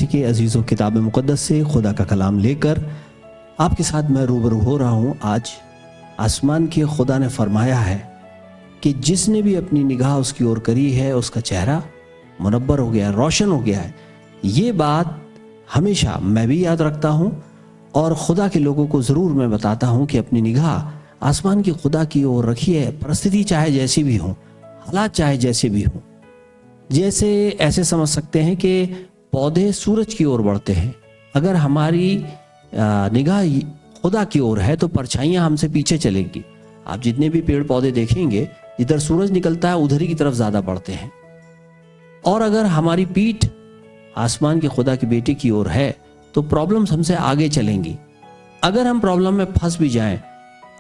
जैसे कि अजीज़ों किताब मुक़द्दस से खुदा का कलाम लेकर आपके साथ मैं रूबरू हो रहा हूँ। आज आसमान के खुदा ने फरमाया है कि जिसने भी अपनी निगाह उसकी ओर करी है उसका चेहरा मुनव्वर हो गया है, रोशन हो गया है। ये बात हमेशा मैं भी याद रखता हूँ और खुदा के लोगों को ज़रूर मैं बताता हूँ कि अपनी निगाह आसमान की खुदा की ओर रखिए। परिस्थिति चाहे जैसी भी हो, हालात चाहे जैसे भी हो। जैसे ऐसे समझ सकते हैं कि पौधे सूरज की ओर बढ़ते हैं। अगर हमारी निगाह खुदा की ओर है तो परछाइयाँ हमसे पीछे चलेंगी। आप जितने भी पेड़ पौधे देखेंगे, जिधर सूरज निकलता है उधर ही की तरफ ज़्यादा बढ़ते हैं। और अगर हमारी पीठ आसमान के खुदा की बेटे की ओर है तो प्रॉब्लम्स हमसे आगे चलेंगी। अगर हम प्रॉब्लम में फंस भी जाएं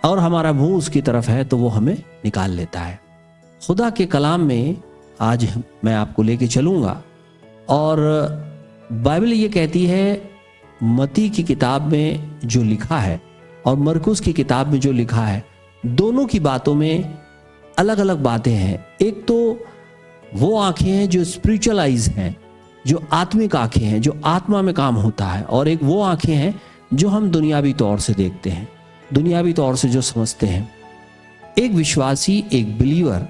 और हमारा मुंह उसकी तरफ है तो वो हमें निकाल लेता है। खुदा के कलाम में आज मैं आपको लेके चलूँगा और बाइबल ये कहती है, मत्ती की किताब में जो लिखा है और मरकुस की किताब में जो लिखा है, दोनों की बातों में अलग अलग बातें हैं। एक तो वो आंखें हैं जो स्पिरिचुअल आइज हैं, जो आत्मिक आंखें हैं, जो आत्मा में काम होता है, और एक वो आंखें हैं जो हम दुनियावी तौर से देखते हैं, दुनियावी तौर से जो समझते हैं। एक विश्वासी, एक बिलीवर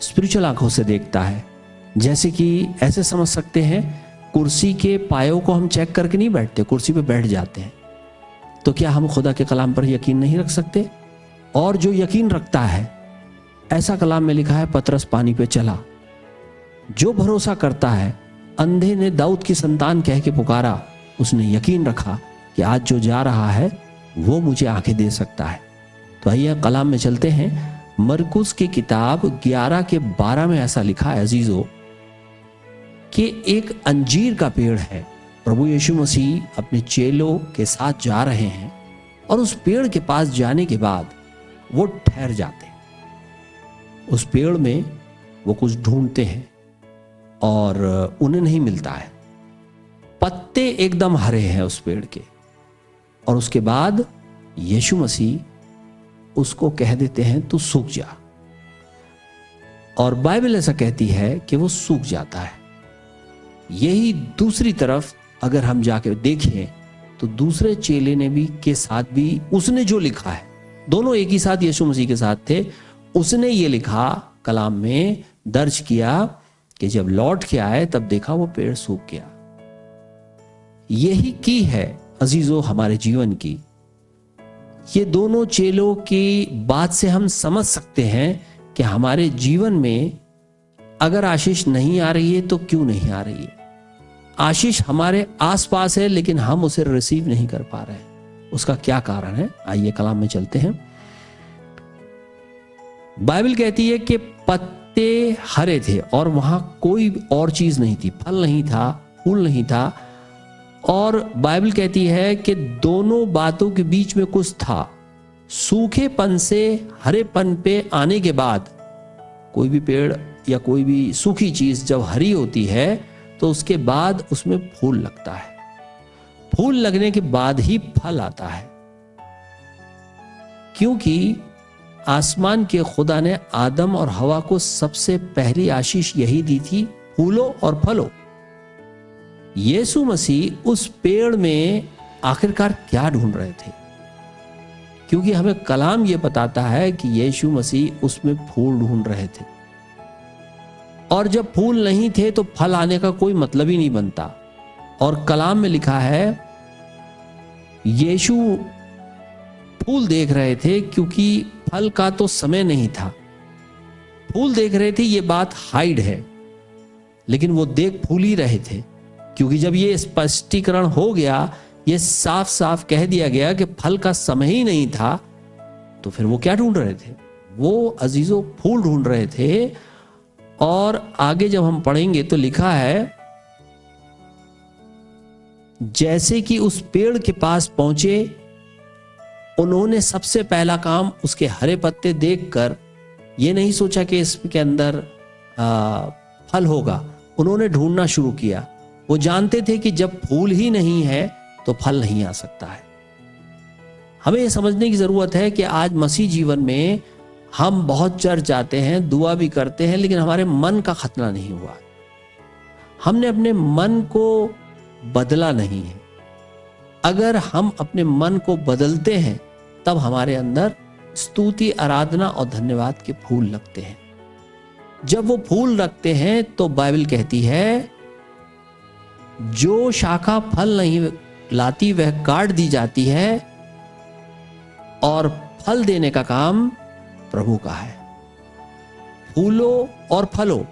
स्पिरिचुअल आंखों से देखता है। जैसे कि ऐसे समझ सकते हैं, कुर्सी के पायों को हम चेक करके नहीं बैठते, कुर्सी पे बैठ जाते हैं। तो क्या हम खुदा के कलाम पर यकीन नहीं रख सकते? और जो यकीन रखता है, ऐसा कलाम में लिखा है, पतरस पानी पे चला। जो भरोसा करता है, अंधे ने दाऊद की संतान कह के पुकारा, उसने यकीन रखा कि आज जो जा रहा है वो मुझे आंखें दे सकता है। तो आइए कलाम में चलते हैं। मरकुस की किताब 11 के 12 में ऐसा लिखा है अजीजों कि एक अंजीर का पेड़ है। प्रभु यीशु मसीह अपने चेलों के साथ जा रहे हैं और उस पेड़ के पास जाने के बाद वो ठहर जाते हैं। उस पेड़ में वो कुछ ढूंढते हैं और उन्हें नहीं मिलता है। पत्ते एकदम हरे हैं उस पेड़ के। और उसके बाद यीशु मसीह उसको कह देते हैं, तू सूख जा। और बाइबल ऐसा कहती है कि वो सूख जाता है। यही दूसरी तरफ अगर हम जाके देखें तो दूसरे चेले ने भी के साथ भी उसने जो लिखा है, दोनों एक ही साथ यीशु मसीह के साथ थे। उसने ये लिखा, कलाम में दर्ज किया कि जब लौट के आए तब देखा वो पेड़ सूख गया। यही की है अजीजों हमारे जीवन की। ये दोनों चेलों की बात से हम समझ सकते हैं कि हमारे जीवन में अगर आशीष नहीं आ रही है तो क्यों नहीं आ रही है। आशीष हमारे आसपास है लेकिन हम उसे रिसीव नहीं कर पा रहे हैं। उसका क्या कारण है? आइए कलाम में चलते हैं। बाइबल कहती है कि पत्ते हरे थे और वहां कोई और चीज नहीं थी, फल नहीं था, फूल नहीं था। और बाइबल कहती है कि दोनों बातों के बीच में कुछ था। सूखेपन से हरेपन पे आने के बाद, कोई भी पेड़ या कोई भी सूखी चीज जब हरी होती है तो उसके बाद उसमें फूल लगता है। फूल लगने के बाद ही फल आता है, क्योंकि आसमान के खुदा ने आदम और हवा को सबसे पहली आशीष यही दी थी, फूलों और फलों। यीशु मसीह उस पेड़ में आखिरकार क्या ढूंढ रहे थे? क्योंकि हमें कलाम यह बताता है कि यीशु मसीह उसमें फूल ढूंढ रहे थे। और जब फूल नहीं थे तो फल आने का कोई मतलब ही नहीं बनता। और कलाम में लिखा है, यीशु फूल देख रहे थे क्योंकि फल का तो समय नहीं था। फूल देख रहे थे, ये बात हाइड है, लेकिन वो देख फूल ही रहे थे। क्योंकि जब ये स्पष्टीकरण हो गया, ये साफ साफ कह दिया गया कि फल का समय ही नहीं था, तो फिर वो क्या ढूंढ रहे थे? वो अजीजों फूल ढूंढ रहे थे। और आगे जब हम पढ़ेंगे तो लिखा है, जैसे कि उस पेड़ के पास पहुंचे, उन्होंने सबसे पहला काम उसके हरे पत्ते देखकर ये नहीं सोचा कि इसके अंदर फल होगा। उन्होंने ढूंढना शुरू किया। वो जानते थे कि जब फूल ही नहीं है तो फल नहीं आ सकता है। हमें यह समझने की जरूरत है कि आज मसीह जीवन में हम बहुत चर्च जाते हैं, दुआ भी करते हैं, लेकिन हमारे मन का खतना नहीं हुआ। हमने अपने मन को बदला नहीं है। अगर हम अपने मन को बदलते हैं तब हमारे अंदर स्तुति, आराधना और धन्यवाद के फूल लगते हैं। जब वो फूल लगते हैं तो बाइबल कहती है जो शाखा फल नहीं लाती वह काट दी जाती है और फल देने का काम प्रभु का है। फूलों और फलों,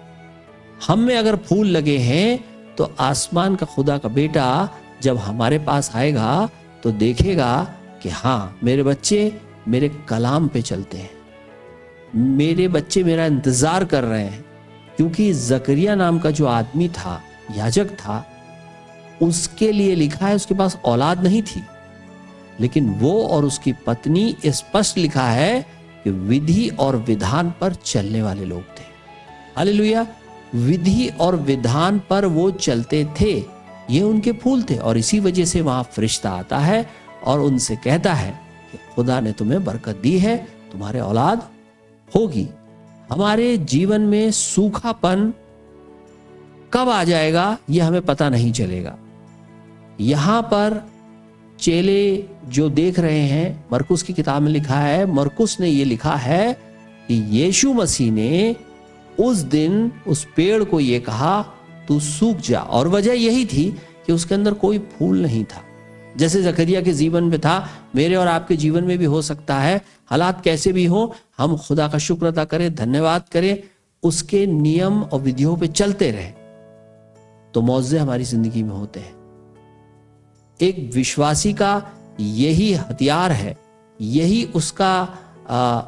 हम में अगर फूल लगे हैं तो आसमान का खुदा का बेटा जब हमारे पास आएगा तो देखेगा कि हाँ, मेरे बच्चे मेरे कलाम पे चलते हैं, मेरे बच्चे मेरा इंतजार कर रहे हैं। क्योंकि जकरिया नाम का जो आदमी था, याजक था, उसके लिए लिखा है उसके पास औलाद नहीं थी, लेकिन वो और उसकी पत्नी स्पष्ट लिखा है कि विधि और विधान पर चलने वाले लोग थे। हालेलुया। विधि और विधान पर वो चलते थे, ये उनके फूल थे। और इसी वजह से वहां फरिश्ता आता है और उनसे कहता है कि खुदा ने तुम्हें बरकत दी है, तुम्हारे औलाद होगी। हमारे जीवन में सूखापन कब आ जाएगा ये हमें पता नहीं चलेगा। यहां पर चेले जो देख रहे हैं, मरकुस की किताब में लिखा है, मरकुस ने ये लिखा है कि यीशु मसीह ने उस दिन उस पेड़ को ये कहा तू सूख जा, और वजह यही थी कि उसके अंदर कोई फूल नहीं था। जैसे जकरिया के जीवन में था, मेरे और आपके जीवन में भी हो सकता है। हालात कैसे भी हो, हम खुदा का शुक्र अदा करें, धन्यवाद करें, उसके नियम और विधियों पे चलते रहे तो मौजे हमारी जिंदगी में होते हैं। एक विश्वासी का यही हथियार है, यही उसका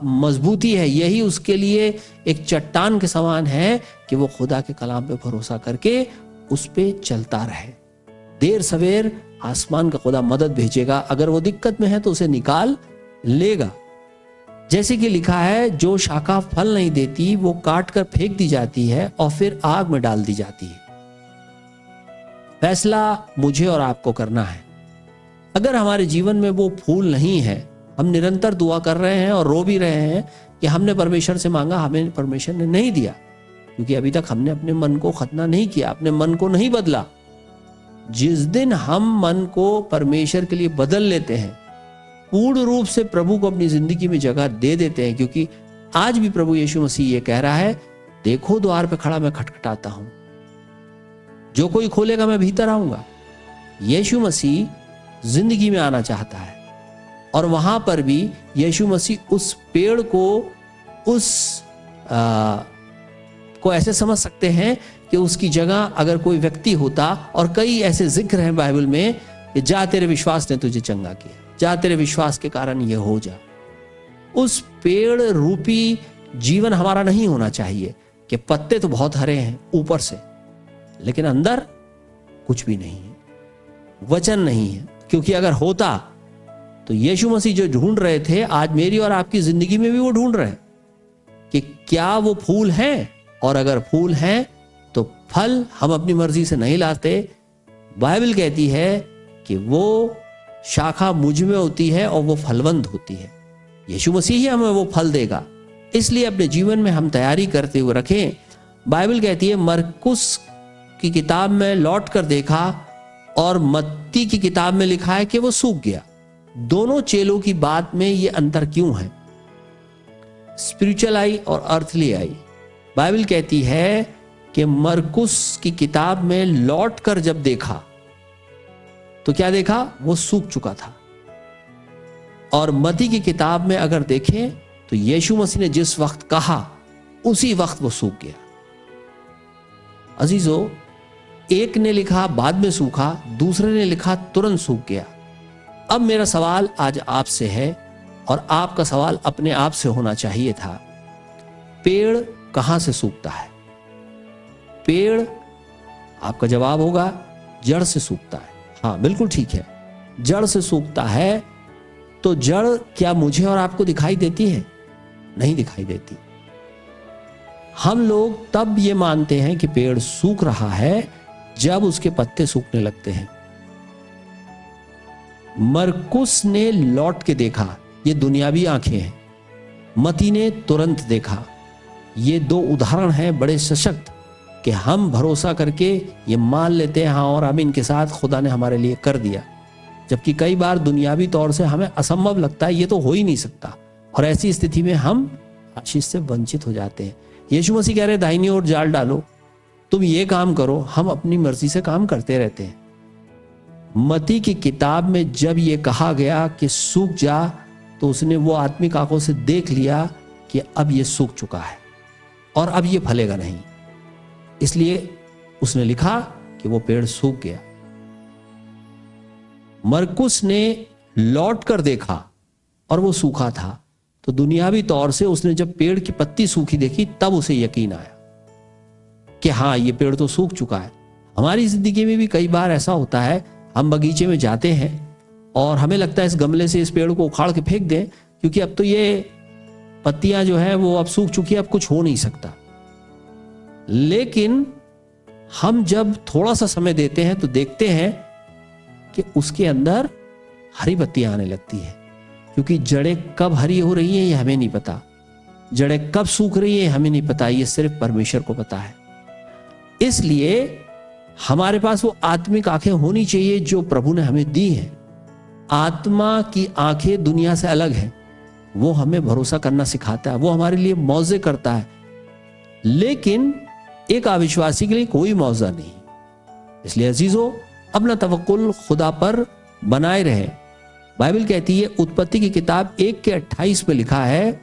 मजबूती है, यही उसके लिए एक चट्टान के समान है कि वो खुदा के कलाम पे भरोसा करके उस पे चलता रहे। देर सवेर आसमान का खुदा मदद भेजेगा, अगर वो दिक्कत में है तो उसे निकाल लेगा। जैसे कि लिखा है, जो शाखा फल नहीं देती वो काट कर फेंक दी जाती है और फिर आग में डाल दी जाती है। फैसला मुझे और आपको करना है। अगर हमारे जीवन में वो फूल नहीं है, हम निरंतर दुआ कर रहे हैं और रो भी रहे हैं कि हमने परमेश्वर से मांगा, हमें परमेश्वर ने नहीं दिया, क्योंकि अभी तक हमने अपने मन को खतना नहीं किया, अपने मन को नहीं बदला। जिस दिन हम मन को परमेश्वर के लिए बदल लेते हैं, पूर्ण रूप से प्रभु को अपनी जिंदगी में जगह दे देते हैं, क्योंकि आज भी प्रभु यीशु मसीह ये कह रहा है, देखो द्वार पे खड़ा मैं खटखटाता हूं, जो कोई खोलेगा मैं भीतर आऊंगा। यीशु मसीह जिंदगी में आना चाहता है, और वहां पर भी यीशु मसीह उस पेड़ को को ऐसे समझ सकते हैं कि उसकी जगह अगर कोई व्यक्ति होता, और कई ऐसे जिक्र हैं बाइबल में कि जा तेरे विश्वास ने तुझे चंगा किया, जा तेरे विश्वास के कारण ये हो जा। उस पेड़ रूपी जीवन हमारा नहीं होना चाहिए कि पत्ते तो बहुत हरे हैं ऊपर से, लेकिन अंदर कुछ भी नहीं है, वचन नहीं है। क्योंकि अगर होता तो यीशु मसीह जो ढूंढ रहे थे, आज मेरी और आपकी जिंदगी में भी वो ढूंढ रहे हैं कि क्या वो फूल हैं, और अगर फूल हैं तो फल हम अपनी मर्जी से नहीं लाते। बाइबल कहती है कि वो शाखा मुझ में होती है और वो फलवंत होती है। यीशु मसीह ही हमें वो फल देगा, इसलिए अपने जीवन में हम तैयारी करते हुए रखें। बाइबल कहती है, मरकुस की किताब में लौट कर देखा और मत्ती की किताब में लिखा है कि वो सूख गया। दोनों चेलों की बात में ये अंतर क्यों है? स्पिरिचुअल आई और अर्थली आई। बाइबल कहती है कि मरकुस की किताब में लौट कर जब देखा तो क्या देखा? वो सूख चुका था। और मत्ती की किताब में अगर देखें तो यीशु मसीह ने जिस वक्त कहा उसी वक्त वो सूख गया। अजीजों, एक ने लिखा बाद में सूखा, दूसरे ने लिखा तुरंत सूख गया। अब मेरा सवाल आज आपसे है, और आपका सवाल अपने आप से होना चाहिए था, पेड़ कहां से सूखता है? पेड़, आपका जवाब होगा जड़ से सूखता है। हाँ, बिल्कुल ठीक है, जड़ से सूखता है। तो जड़ क्या मुझे और आपको दिखाई देती है? नहीं दिखाई देती। हम लोग तब ये मानते हैं कि पेड़ सूख रहा है जब उसके पत्ते सूखने लगते हैं। मरकुस ने लौट के देखा, ये दुनियावी आंखें हैं। मत्ती ने तुरंत देखा। ये दो उदाहरण हैं बड़े सशक्त कि हम भरोसा करके ये मान लेते हैं हाँ और हम इनके साथ खुदा ने हमारे लिए कर दिया, जबकि कई बार दुनियावी तौर से हमें असंभव लगता है, ये तो हो ही नहीं सकता, और ऐसी स्थिति में हम आशीष से वंचित हो जाते हैं। यीशु मसीह कह रहे दाहिनी ओर जाल डालो, तुम ये काम करो, हम अपनी मर्जी से काम करते रहते हैं। मत्ती की किताब में जब ये कहा गया कि सूख जा, तो उसने वो आत्मिक आंखों से देख लिया कि अब ये सूख चुका है और अब ये फलेगा नहीं, इसलिए उसने लिखा कि वो पेड़ सूख गया। मरकुस ने लौट कर देखा और वो सूखा था, तो दुनियावी तौर से उसने जब पेड़ की पत्ती सूखी देखी तब उसे यकीन आया कि हाँ ये पेड़ तो सूख चुका है। हमारी जिंदगी में भी कई बार ऐसा होता है, हम बगीचे में जाते हैं और हमें लगता है इस गमले से इस पेड़ को उखाड़ के फेंक दें, क्योंकि अब तो ये पत्तियां जो है वो अब सूख चुकी है, अब कुछ हो नहीं सकता। लेकिन हम जब थोड़ा सा समय देते हैं तो देखते हैं कि उसके अंदर हरी पत्तियां आने लगती है, क्योंकि जड़ें कब हरी हो रही हैं ये हमें नहीं पता, जड़ें कब सूख रही हैं हमें नहीं पता, ये सिर्फ परमेश्वर को पता है। इसलिए हमारे पास वो आत्मिक आंखें होनी चाहिए जो प्रभु ने हमें दी हैं। आत्मा की आंखें दुनिया से अलग है, वो हमें भरोसा करना सिखाता है, वो हमारे लिए मौजे करता है, लेकिन एक अविश्वासी के लिए कोई मौजा नहीं। इसलिए अजीजों, अपना तवक्कुल खुदा पर बनाए रहे। बाइबल कहती है, उत्पत्ति की किताब 1:28 में लिखा है,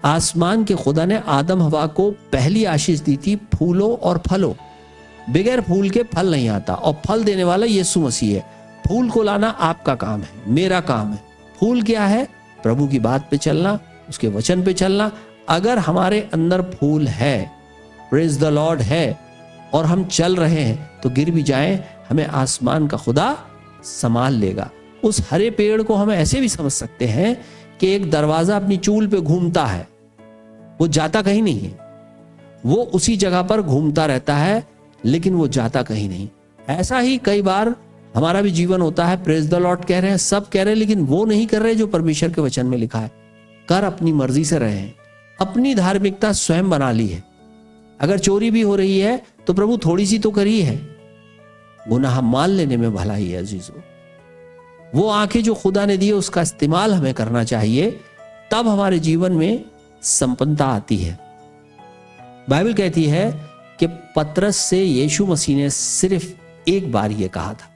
आसमान के खुदा ने आदम हवा को पहली आशीष दी थी फूलों और फलों, बगैर फूल के फल नहीं आता, और फल देने वाला यीशु मसीह है। फूल को लाना आपका काम है, मेरा काम है। फूल क्या है? प्रभु की बात पे चलना, उसके वचन पे चलना। अगर हमारे अंदर फूल है, प्रेज द लॉर्ड है, और हम चल रहे हैं, तो गिर भी जाएं हमें आसमान का खुदा संभाल लेगा। उस हरे पेड़ को हम ऐसे भी समझ सकते हैं कि एक दरवाजा अपनी चूल पे घूमता है, वो जाता कहीं नहीं है, वो उसी जगह पर घूमता रहता है, लेकिन वो जाता कहीं नहीं। ऐसा ही कई बार हमारा भी जीवन होता है, प्रेज द लॉर्ड कह रहे हैं, सब कह रहे हैं, लेकिन वो नहीं कर रहे जो परमेश्वर के वचन में लिखा है। कर अपनी मर्जी से रहे हैं, अपनी धार्मिकता स्वयं बना ली है। अगर चोरी भी हो रही है तो प्रभु थोड़ी सी तो करी है, गुनाह मान लेने में भलाई है अजीजों। वो आंखें जो खुदा ने दी है उसका इस्तेमाल हमें करना चाहिए, तब हमारे जीवन में संपन्नता आती है। बाइबल कहती है कि पतरस से यीशु मसीह ने सिर्फ एक बार ये कहा था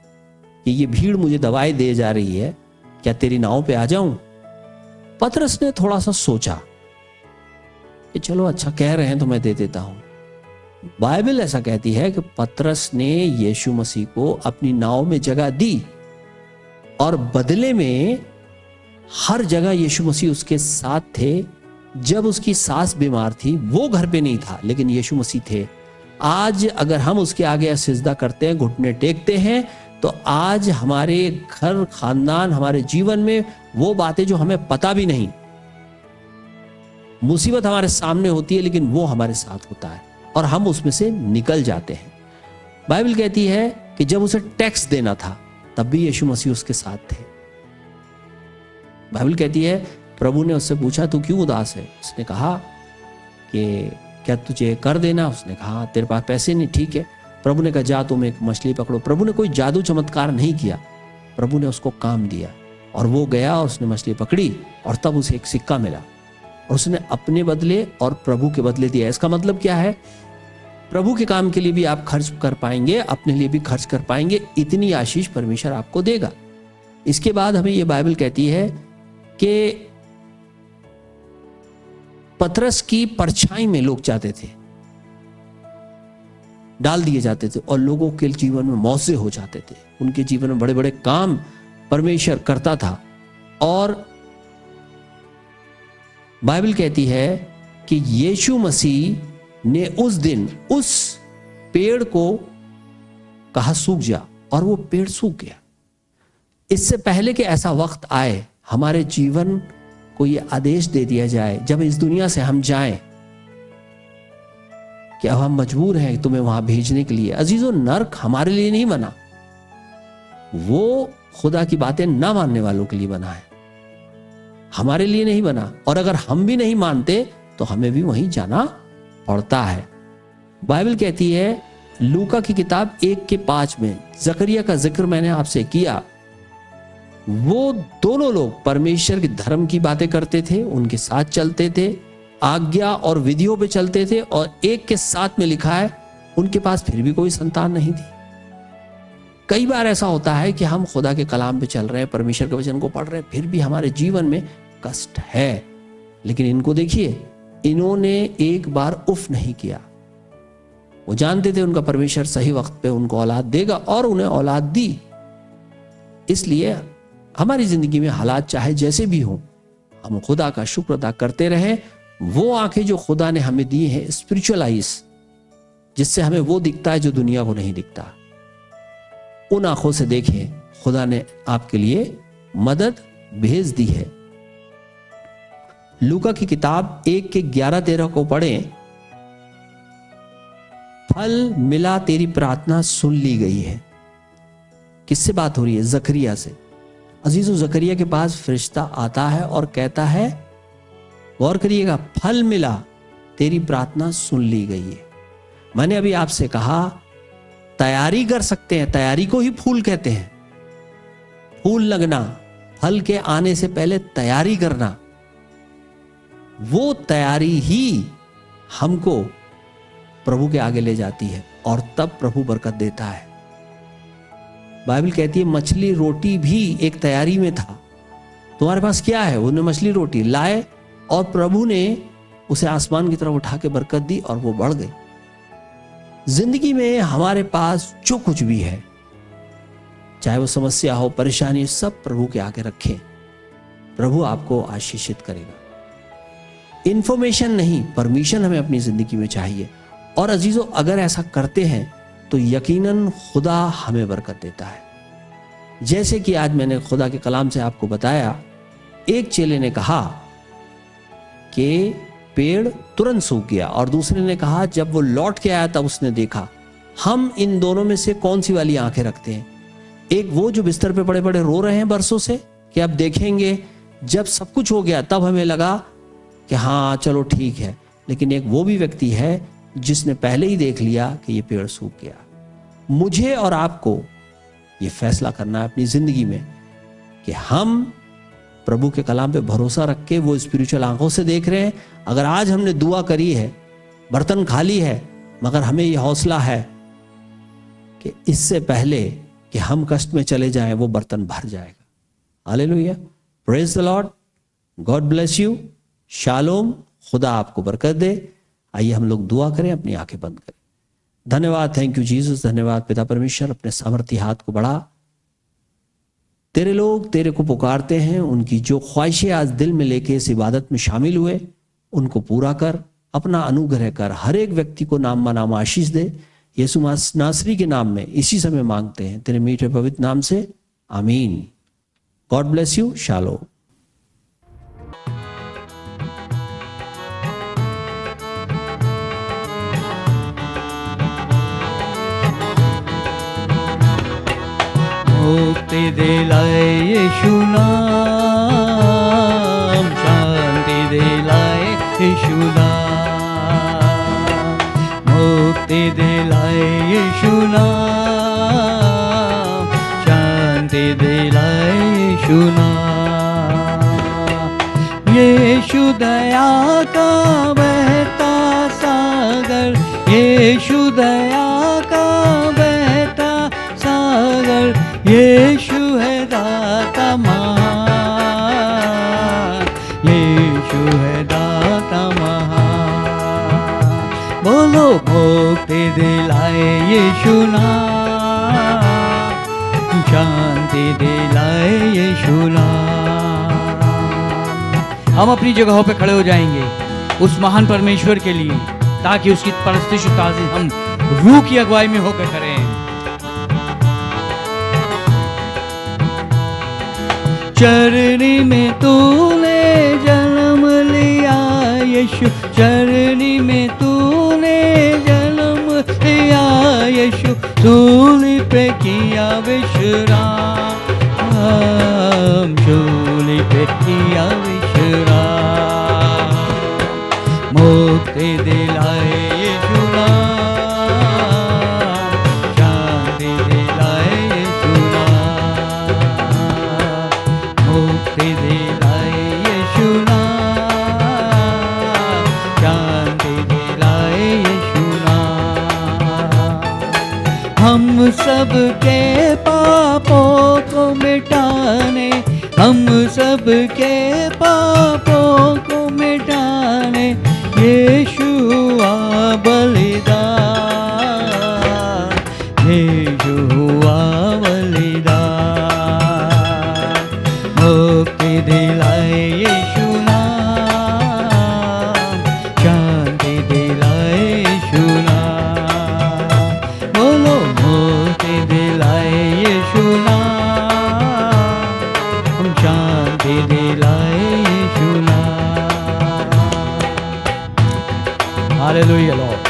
कि ये भीड़ मुझे दवाई दे जा रही है, क्या तेरी नाव पे आ जाऊं? पतरस ने थोड़ा सा सोचा कि चलो अच्छा कह रहे हैं तो मैं दे देता हूं। बाइबल ऐसा कहती है कि पतरस ने यीशु मसीह को अपनी नाव में जगह दी, और बदले में हर जगह यीशु मसीह उसके साथ थे। जब उसकी सास बीमार थी, वो घर पे नहीं था, लेकिन यीशु मसीह थे। आज अगर हम उसके आगे सिजदा करते हैं, घुटने टेकते हैं, तो आज हमारे घर, खानदान, हमारे जीवन में वो बातें जो हमें पता भी नहीं, मुसीबत हमारे सामने होती है, लेकिन वो हमारे साथ होता है और हम उसमें से निकल जाते हैं। बाइबल कहती है कि जब उसे टैक्स देना था, तब भी यीशु मसीह उसके साथ थे। बाइबल कहती है, प्रभु ने उससे पूछा तू क्यों उदास है? उसने कहा कि क्या तुझे कर देना? उसने कहा तेरे पास पैसे नहीं, ठीक है। प्रभु ने कहा जा तुम एक मछली पकड़ो। प्रभु ने कोई जादू चमत्कार नहीं किया, प्रभु ने उसको काम दिया, और वो गया और उसने मछली पकड़ी, और तब उसे एक सिक्का मिला, और उसने अपने बदले और प्रभु के बदले दिया। इसका मतलब क्या है? प्रभु के काम के लिए भी आप खर्च कर पाएंगे, अपने लिए भी खर्च कर पाएंगे, इतनी आशीष परमेश्वर आपको देगा। इसके बाद हमें यह बाइबल कहती है कि पतरस की परछाई में लोग जाते थे, डाल दिए जाते थे, और लोगों के जीवन में मौजे हो जाते थे, उनके जीवन में बड़े बड़े काम परमेश्वर करता था। और बाइबल कहती है कि यीशु मसीह ने उस दिन उस पेड़ को कहा सूख जा, और वो पेड़ सूख गया। इससे पहले कि ऐसा वक्त आए, हमारे जीवन को ये आदेश दे दिया जाए जब इस दुनिया से हम जाएं कि अब हम मजबूर हैं तुम्हें वहां भेजने के लिए। अजीजों, नर्क हमारे लिए नहीं बना, वो खुदा की बातें ना मानने वालों के लिए बना है, हमारे लिए नहीं बना। और अगर हम भी नहीं मानते तो हमें भी वहीं जाना पड़ता है। बाइबल कहती है लूका की किताब 1:5 में, जकरिया का जिक्र मैंने आपसे किया, वो दोनों लोग परमेश्वर के धर्म की बातें करते थे, उनके साथ चलते थे, आज्ञा और विधियों पे चलते थे, और 1:7 में लिखा है उनके पास फिर भी कोई संतान नहीं थी। कई बार ऐसा होता है कि हम खुदा के कलाम पे चल रहे हैं, परमेश्वर के वचन को पढ़ रहे हैं, फिर भी हमारे जीवन में कष्ट है। लेकिन इनको देखिए, इन्होंने एक बार उफ नहीं किया। वो जानते थे उनका परमेश्वर सही वक्त पे उनको औलाद देगा, और उन्हें औलाद दी। इसलिए हमारी जिंदगी में हालात चाहे जैसे भी हो, हम खुदा का शुक्र अदा करते रहें। वो आंखें जो खुदा ने हमें दी हैं, स्पिरिचुअल आइज, जिससे हमें वो दिखता है जो दुनिया को नहीं दिखता, उन आंखों से देखें। खुदा ने आपके लिए मदद भेज दी है। लूका की किताब 1:11-13 को पढ़ें। फल मिला, तेरी प्रार्थना सुन ली गई है। किससे बात हो रही है? जकरिया से। अजीजों, जकरिया के पास फरिश्ता आता है और कहता है, गौर करिएगा, फल मिला, तेरी प्रार्थना सुन ली गई है। मैंने अभी आपसे कहा तैयारी कर सकते हैं, तैयारी को ही फूल कहते हैं। फूल लगना, फल के आने से पहले तैयारी करना, वो तैयारी ही हमको प्रभु के आगे ले जाती है, और तब प्रभु बरकत देता है। बाइबल कहती है मछली रोटी भी एक तैयारी में था। तुम्हारे पास क्या है? उन्हें मछली रोटी लाए, और प्रभु ने उसे आसमान की तरफ उठा के बरकत दी, और वो बढ़ गई। जिंदगी में हमारे पास जो कुछ भी है, चाहे वो समस्या हो, परेशानी, सब प्रभु के आगे रखें। प्रभु आपको आशीषित करेगा। इंफॉर्मेशन नहीं, परमिशन हमें अपनी जिंदगी में चाहिए। और अजीजों, अगर ऐसा करते हैं तो यकीनन खुदा हमें बरकत देता है। जैसे कि आज मैंने खुदा के कलाम से आपको बताया, एक चेले ने कहा कि पेड़ तुरंत सूख गया, और दूसरे ने कहा जब वो लौट के आया तब उसने देखा। हम इन दोनों में से कौन सी वाली आंखें रखते हैं? एक वो जो बिस्तर पे पड़े पड़े रो रहे हैं बरसों से कि अब देखेंगे, जब सब कुछ हो गया तब हमें लगा कि हाँ चलो ठीक है। लेकिन एक वो भी व्यक्ति है जिसने पहले ही देख लिया कि ये पेड़ सूख गया। मुझे और आपको ये फैसला करना है अपनी जिंदगी में कि हम प्रभु के कलाम पे भरोसा रख के वो स्पिरिचुअल आंखों से देख रहे हैं। अगर आज हमने दुआ करी है, बर्तन खाली है, मगर हमें ये हौसला है कि इससे पहले कि हम कष्ट में चले जाएं, वो बर्तन भर जाएगा। Hallelujah, praise the Lord, God bless you, shalom, खुदा आपको बरकत दे। आइए हम लोग दुआ करें, अपनी आंखें बंद करें। धन्यवाद, थैंक यू जीसस, धन्यवाद पिता परमेश्वर, अपने सामर्थ्य हाथ को बढ़ा। तेरे लोग तेरे को पुकारते हैं, उनकी जो ख्वाहिशें आज दिल में लेके इस इबादत में शामिल हुए, उनको पूरा कर, अपना अनुग्रह कर, हर एक व्यक्ति को नाम नाम आशीष दे। यीशु नासरी के नाम में इसी समय मांगते हैं तेरे मीठे पवित्र नाम से, आमीन। God bless you, shalom. मुक्ति दिलाए यीशु नाम, शांति दिलाए यीशु नाम, मुक्ति दिलाए यीशु नाम, शांति दिलाए यीशु नाम। यीशु दया का बहता सागर, यीशु दया का बहता सागर, यीशु है दाता महान, यीशु है दाता महान। बोलो मुक्ति दिलाए यीशु नाम, शांति दिलाए यीशु नाम। हम अपनी जगहों पे खड़े हो जाएंगे उस महान परमेश्वर के लिए, ताकि उसकी परस्तिश ताज़ीम हम रूह की अगुवाई में होकर करें। चरनी में तूने जन्म लिया यीशु, चरनी में तूने जन्म लिया यीशु, सूली पे किया विश्राम, सूली पे किया विश्राम। मुक्ति दिलाए यीशु नाम, हम सब के पापों को मिटाने, हम सब के पापों को मिटाने यीशु हुआ बलिदान, यीशु हुआ बलिदान। मुक्ति दिलाए यीशु नाम, शांति दिलाए यीशु नाम। बोलो मुक्ति दिलाए यीशु नाम, शांति दिलाए यीशु नाम। Hallelujah Lord.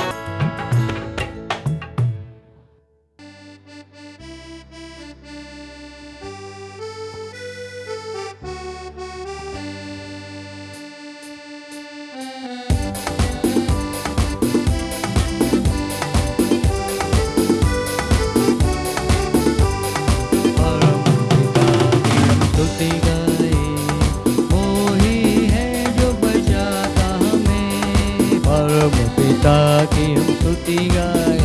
की हम स्तुति गाए,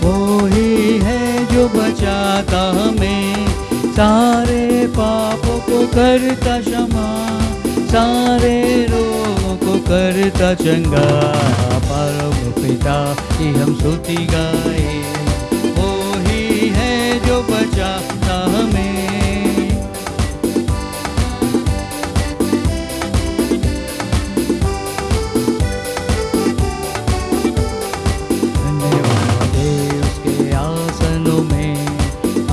वो ही है जो बचाता हमें, सारे पापों को करता क्षमा, सारे रोगों को करता चंगा। परम पिता की हम स्तुति गाए, वो ही है जो बचाता हमें।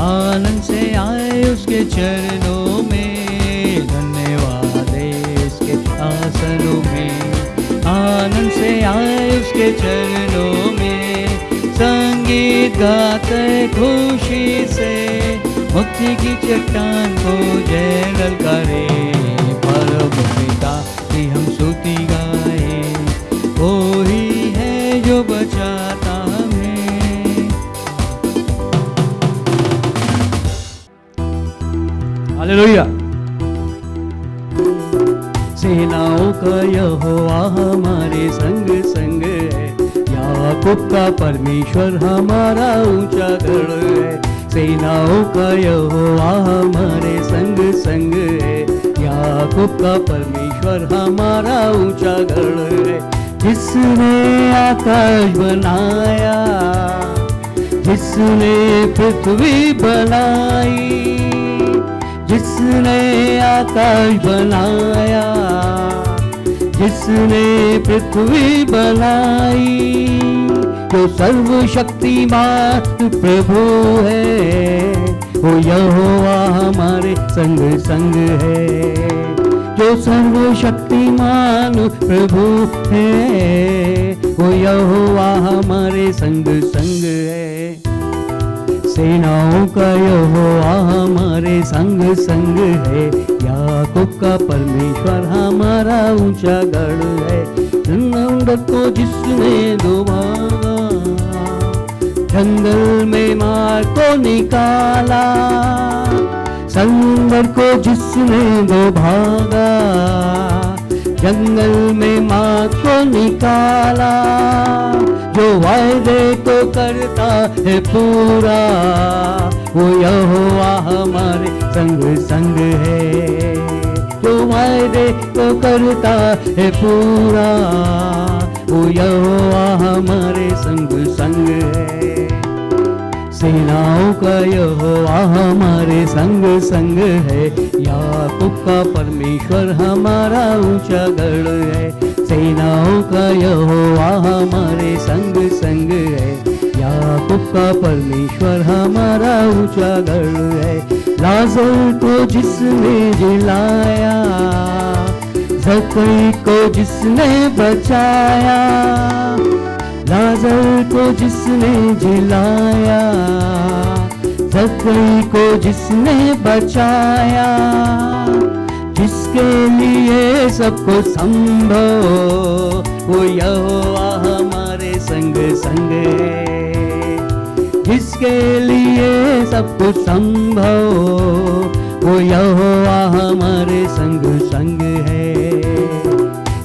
आनंद से आए उसके चरणों में, धन्यवाद है उसके आसनों में। आनंद से आए उसके चरणों में, संगीत गाते खुशी से, मुक्ति की चट्टान को जय ललकारे। परम पिता की हम स्तुति गाए, वो ही है जो बचाता हमें। हालेलुया। सेनाओं का यहोवा हमारे संग संग है, याकूब का परमेश्वर हमारा ऊंचा गढ़ है। सेनाओं का यहोवा हमारे संग संग है, याकूब का परमेश्वर हमारा ऊंचा गढ़ है। जिसने आकाश बनाया, जिसने पृथ्वी बनाई, जिसने आकाश बनाया, जिसने पृथ्वी बनाई, जो सर्वशक्तिमान प्रभु है, वो यहोवा हमारे संग संग है। जो सर्वशक्तिमान प्रभु है, वो यहोवा हमारे संग संग है। सेनाओं का यहोवा हमारे संग संग है, याकूब का परमेश्वर हमारा ऊंचा गढ़ है। जंगल को जिसने डुबाया, जंगल में मार को निकाला, समुद्र को जिसने डुबाया, जंगल में मार को निकाला। जो वायदे को करता है पूरा, वो यहोवा हमारे संग संग है। जो वायदे को करता है पूरा, वो यहोवा हमारे संग संग है। सेनाओं का यहोवा हमारे संग संग है, याकूब का परमेश्वर हमारा ऊंचा गढ़ है। सेनाओं का यहोवा हमारे संग संग है, याकूब का परमेश्वर हमारा ऊंचा गढ़ है। लाजर को जिसने जिलाया, ज़करी को जिसने बचाया, लाजर को जिसने जिलाया, ज़करी को जिसने बचाया, जिसके लिए सबको संभव, वो यहोवा हमारे संग संग है। जिसके लिए सबको संभव, वो यहोवा हमारे संग संग है।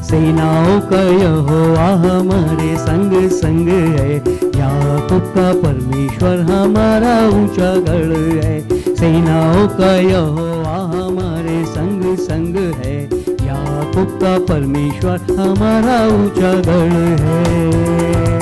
सेनाओं का यहोवा हमारे संग संग है, याकूब का परमेश्वर हमारा ऊंचा गढ़ है, सेनाओं का यहोवा हमारे संग संग है। याकूब का परमेश्वर हमारा ऊंचा गढ़ है।